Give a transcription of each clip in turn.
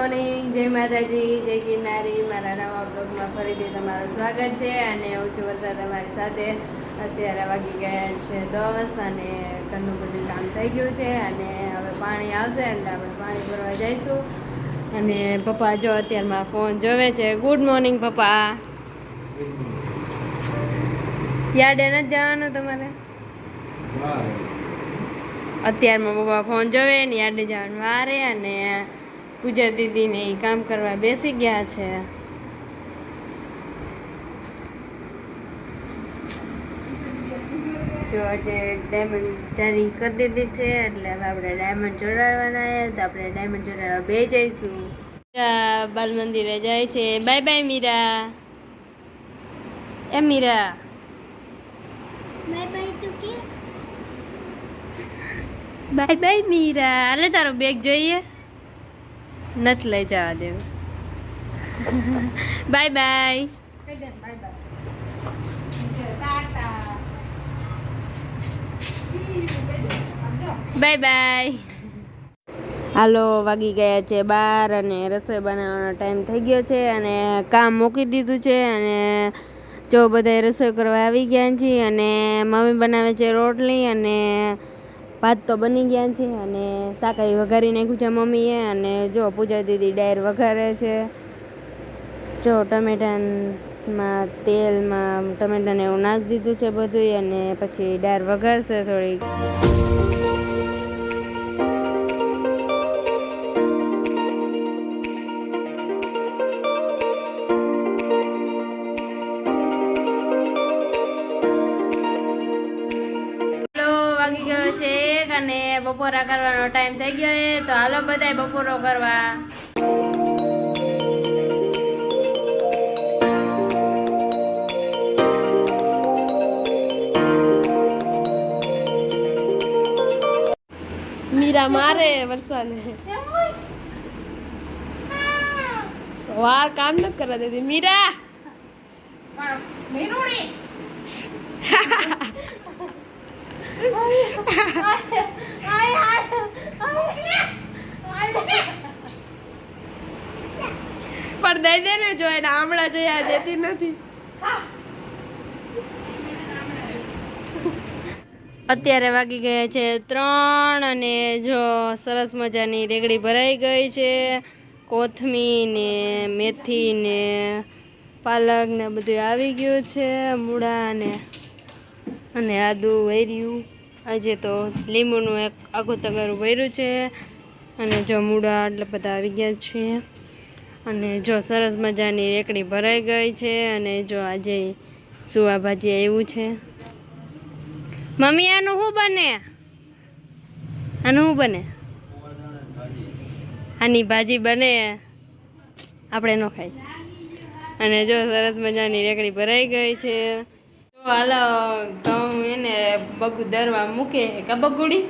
Morning, જય માતાજી, જય ગિરનારી. મારા નવા બ્લોગમાં ફરીથી તમારું સ્વાગત છે. અને હું છું વરસાદ તમારી સાથે. અત્યારે વાગી ગયા છે 10 અને ઘરનું બધું કામ થઈ ગયું છે. અને હવે પાણી આવશે એટલે આપણે પાણી ભરવા જઈશું. અને પપ્પા જો અત્યારમાં ફોન જોવે છે. ગુડ મોર્નિંગ પપ્પા. યાર્ડે નથી જવાનું તમારે? અત્યારમાં પપ્પા ફોન જોવે ને યાર્ડે જવાનું વારે. અને પૂજા દીદીને એ કામ કરવા બેસી ગયા છે. જો આજે ડાયમંડ જારી કરી દીધી છે એટલે હવે આપણે ડાયમંડ જોડાડવાના છે. તો આપણે ડાયમંડ જોડાડવા બે જઈશું. મીરા બાલ મંદિરે જાય છે. Bye bye Meera. એ મીરા બાય બાય તું કે બાય બાય મીરા. હાલે તારો બેગ જોઈએ નથી લઈ જવા દેવું. Bye bye. Bye bye. હાલો વાગી ગયા છે 12 અને રસોઈ બનાવવાનો ટાઈમ થઈ ગયો છે. અને કામ મૂકી દીધું છે. અને જો બધા રસોઈ કરવા આવી ગયા છે. અને મમ્મી બનાવે છે રોટલી અને ભાત તો બની ગયા છે. અને શાકાઈ વઘારી નાખ્યું છે મમ્મીએ. અને જો પૂજા દીદી ડાયર વઘારે છે. જો ટમેટામાં તેલમાં ટમેટાને એવું નાખી દીધું છે બધું. અને પછી ડાયર વઘારશે થોડીક. વાગી ગયો છે 1 અને બપોરા કરવાનો ટાઈમ થઈ ગયો છે. તો હાલો બધાય બપોરો કરવા. મીરા મારે વરસાદને વાર કામ નથી કરવા દેતી મીરા. પણ દઈ દે ને જો એને આમળા જોયા દેતી નથી. અત્યારે વાગી ગયા છે 3 અને જો સરસ મજાની રેગડી ભરાઈ ગઈ છે. કોથમીર ને મેથી ને પાલક ને બધું આવી ગયું છે. મૂળા ને અને આદુ વેર્યું. આજે તો લીંબુનું એક આખું તગારું ભર્યું છે. અને જો મૂળા એટલે બધા આવી ગયા છે. અને જો સરસ મજાની રેકડી ભરાઈ ગઈ છે. અને જો આજે સુવા ભાજી આવ્યું છે. મમ્મી આનું શું બને? આનું શું બને? આની ભાજી બને, આપણે ન ખાઈ. અને જો સરસ મજાની રેકડી ભરાઈ ગઈ છે. હાલો ઘઉં એને બગુ દરવા મૂકે કા બગુડી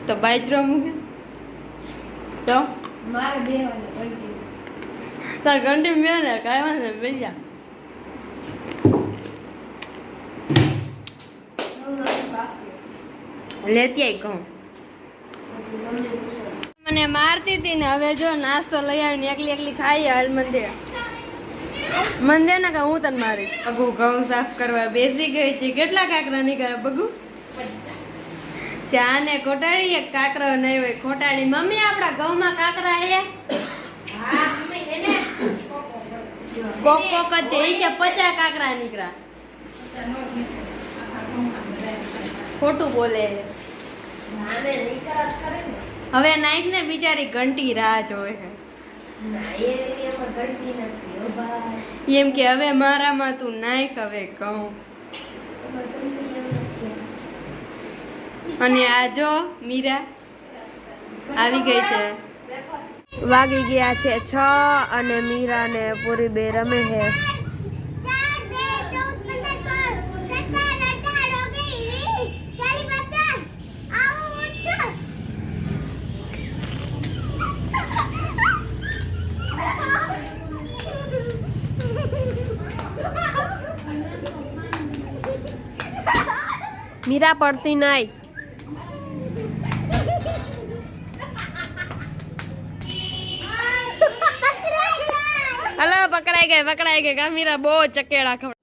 તો બાજરો મૂકે તો મારે બે તાર ઘંટી મેં ને કાંઈ ને બેજા લેતી આવી કહું. મને મારતી હતી ને હવે જો નાસ્તો લઈ આવીને એકલી એકલી ખાઈ હાલ મંદિર મંદિર ને કે હું તને મારીશ. બગુ ઘઉં સાફ કરવા બેસી ગઈ છે. કેટલા કાકરા નીકળ્યા બગુ? ચા ને કોટાડી એક કાકરો નહીં હોય ખોટાડી. મમ્મી આપણા ઘઉંમાં કાકરા હે? કોક કોક જ છે. કે 50 કાકરા નીકળ્યા. ખોટું બોલે. હવે નાઈક ને બિચારી ઘંટી રાહ જોવે છે. એમ કે હવે મારામાં તું નાઈક હવે કહું. અને આ જો મીરા આવી ગઈ છે. વાગી ગયા છે 6 અને મીરા ને પૂરી બે રમે છે. મીરા પડતી નહીં. હલો પકડાઈ ગઈ કામીરા બહુ ચકેડા ખવડાવે.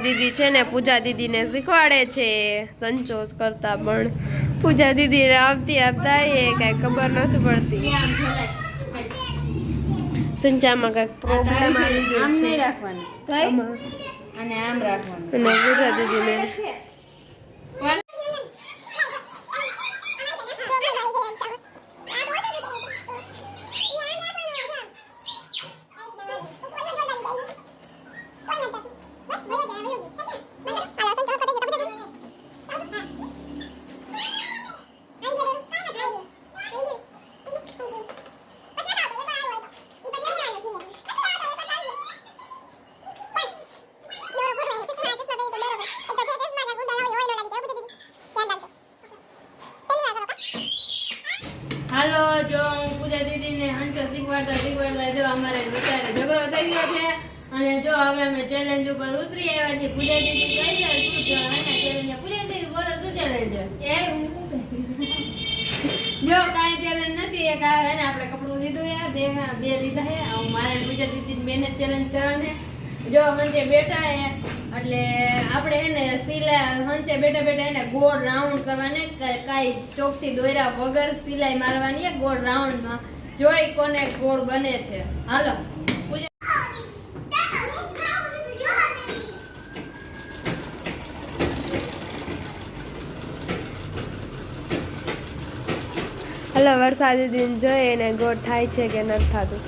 દીદી છે ને પૂજા દીદીને શીખવાડે છે સંચોસ કરતા, પણ પૂજા દીદી આવતી આવતા એ કઈ ખબર નથી પડતી. સંચામાં કઈક પ્રોબ્લેમ આવી ગયો છે. નહીં રાખવાનું અને આમ રાખવાનું. અને પૂજા દીદીને હાલો જો હું પૂજા દીદીને હંચો શીખવાડતા જો અમારે બચારે ઝઘડો થઈ ગયો છે અને જો હવે અમે ચેલેન્જ ઉપર ઉતરી આવ્યા છીએ. પૂજા દીદી કહે છે શું ચેલેન્જ? પૂજા દીદી બોલો શું ચેલેન્જ? જો કાંઈ ચેલેન્જ નથી. એક આ એને આપણે કપડું લીધું યાર બે લીધા હે. મારે પૂજા દીદી બેને ચેલેન્જ કરવાની. જો હંચે બેઠા હે એટલે આપણે એને સિલાઈ હંચે બેઠા એને ગોળ રાઉન્ડ કરવાને, કાંઈ ચોકથી દોર્યા વગર સિલાઈ મારવાની ગોળ રાઉન્ડમાં. જોઈ કોને ગોળ બને છે. હાલો હલો વરસાદી દિન જોઈએ એને ગોળ થાય છે કે નથી થતું.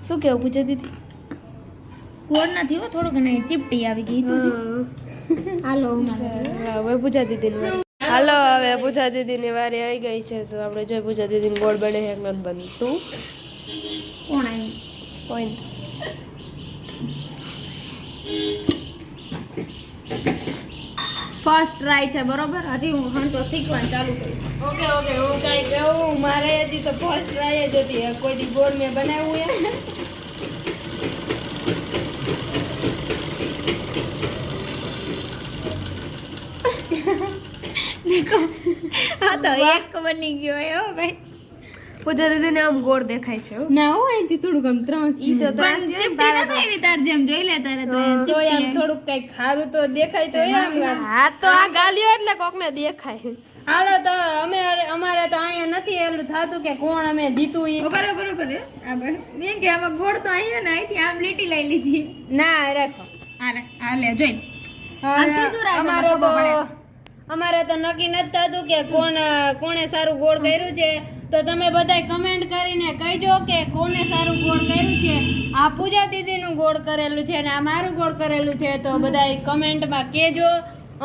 શું કેવું પૂજા દીદી? ગોળ નથી હો, થોડુંક ને ચીપટી આવી ગઈ તું. હાલો હવે પૂજા દીદી હાલો હવે પૂજા દીદીની વારી આવી ગઈ છે તો આપણે જોઈ પૂજા દીદીને ગોળ બને છે કે નથી બનતું. કોણ આવી? કોઈ ફર્સ્ટ ટ્રાય છે બરોબર. હજી હું હંચો શીખવાનું ચાલુ કરું. ઓકે હું કાંઈ કહું મારે હજી તો ફર્સ્ટ ટ્રાય જ હતી. કોઈ દી ગોળ મેં બનાવ્યું યાર. હા તો એક બની ગયો હો ભાઈ. પૂજા દીદીને આમ ગોળ દેખાય છે હો. ના હો અહીંથી થોડુંક આમ ત્રાસ ઈ તો ત્રાસ પણ છે ને ચીપટી નથી આવી તાર જેમ જોઈ લે તારે તો ચીપટી આમ થોડુંક કઈક ખારું તો દેખાય તો એમ. હા તો આ ગાલીઓ એટલે કોકને દેખાય. હાલો તો અમારે તો અહીંયા નથી એટલું થતું કે કોણ અમે જીતું ઈ. બરોબર એમ કે આમાં ગોળ તો અહીંયા ને અહીંથી આમ લીટી લઈ લીધી. ના રાખો આ લે જોઈ. અમારે તો અમારે તો નક્કી નથી થતું કે કોણે સારું ગોળ કર્યું છે. તો તમે બધાય કમેન્ટ કરીને કહેજો કે કોને સારું ગોળ કર્યું છે. આ પૂજા દીદીનું ગોળ કરેલું છે ને આ મારું ગોળ કરેલું છે. તો બધાય કમેન્ટમાં કહેજો.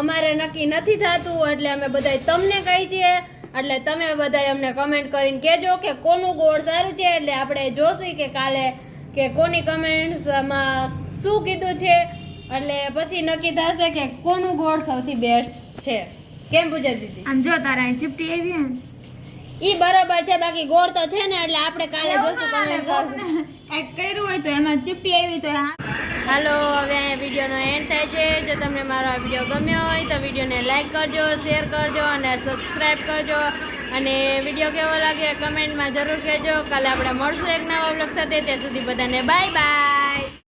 અમારે નક્કી નથી થતું એટલે અમે બધાય તમને કહી છીએ. એટલે તમે બધાય અમને કમેન્ટ કરીને કહેજો કે કોનું ગોળ સારું છે. એટલે આપણે જોશું કે કાલે કે કોની કમેન્ટ્સમાં શું કીધું છે. એટલે પછી નક્કી થશે કે કોનું ગોળ સૌથી બેસ્ટ છે. કેમ પૂજા દીદી? આમ જો તારા અહીં ચીપટી આવી હે ઈ બરાબર છે. બાકી ગોળ તો છે ને એટલે આપણે કાલે જોશું કમેન્ટ આવશે. કંઈક કર્યું હોય તો એમાં ચીપટી આવી તો હાલો હવે અહીંયા વિડીયોનો એન્ડ થાય છે. જો તમને મારો આ વિડીયો ગમ્યો હોય તો વિડીયોને લાઈક કરજો, શેર કરજો અને સબસ્ક્રાઈબ કરજો. અને વિડીયો કેવો લાગે કમેન્ટમાં જરૂર કહેજો. કાલે આપણે મળશું એક નવા વ્લોગ સાથે. ત્યાં સુધી બધાને બાય બાય.